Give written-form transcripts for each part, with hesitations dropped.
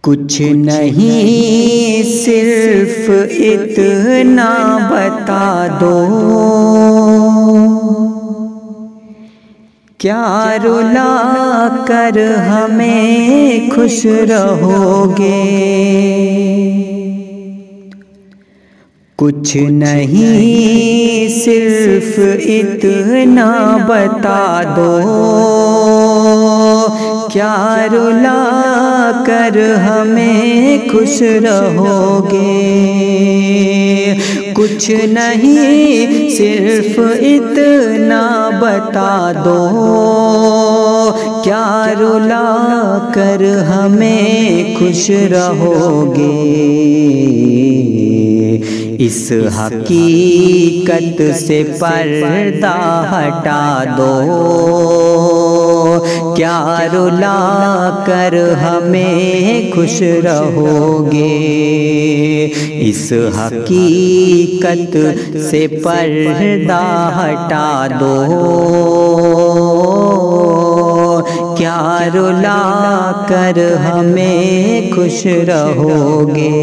کچھ نہیں صرف اتنا بتا دو، کیا رلا کر ہمیں خوش رہو گے؟ کچھ نہیں صرف اتنا بتا دو، کیا رلا کر ہمیں خوش رہو گے؟ کچھ نہیں صرف اتنا بتا دو، کیا رلا کر ہمیں خوش رہو گے؟ اس حقیقت سے پردہ ہٹا دو، کیا رلا کر ہمیں خوش رہو گے؟ اس حقیقت سے پردہ ہٹا دو، کیا رلا کر ہمیں خوش رہو گے؟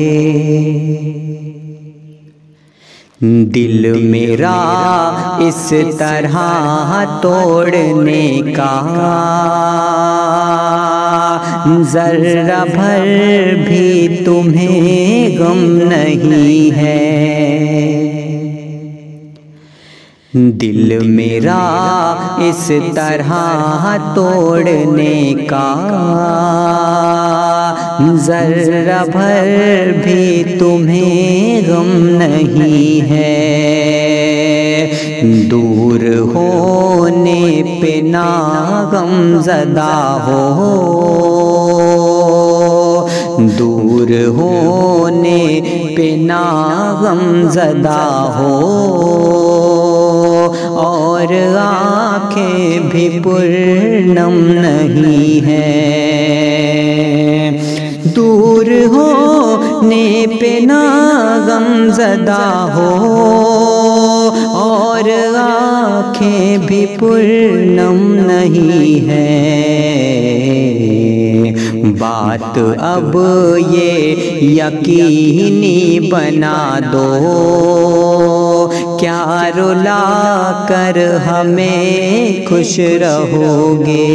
دل میرا اس طرح توڑنے کا ذرہ بھر بھی تمہیں غم نہیں ہے۔ دل میرا اس طرح توڑنے کا ذرہ بھر بھی تمہیں غم نہیں ہے۔ دور ہونے پہ نہ غم زدہ ہو، دور ہونے پہ نہ غم زدہ ہو، اور آنکھیں بھی پرنم نہیں ہیں۔ دور ہونے پہ نہ غم زدہ ہو، اور آنکھیں بھی پرنم نہیں ہیں۔ بات اب یہ یقینی بنا دو، کیا رلا کر ہمیں خوش رہو گے؟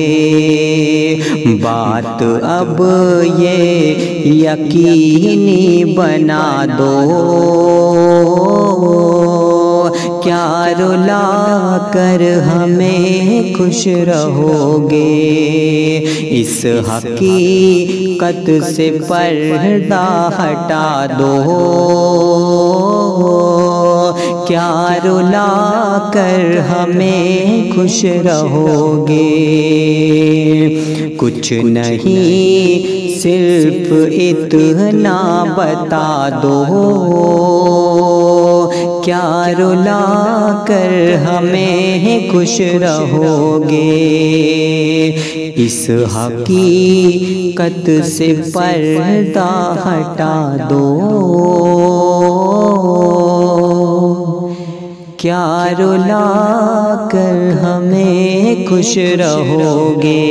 بات اب یہ یقینی بنا دو، کیا رلا کر ہمیں خوش رہو گے؟ اس حقیقت سے پردہ ہٹا دو، کیا رلا کر ہمیں خوش رہو گے؟ کچھ نہیں صرف اتنا بتا دو، کیا رلا کر ہمیں خوش رہو گے؟ اس حقیقت سے پردہ ہٹا دو، کیا رلا کر ہمیں خوش رہو گے؟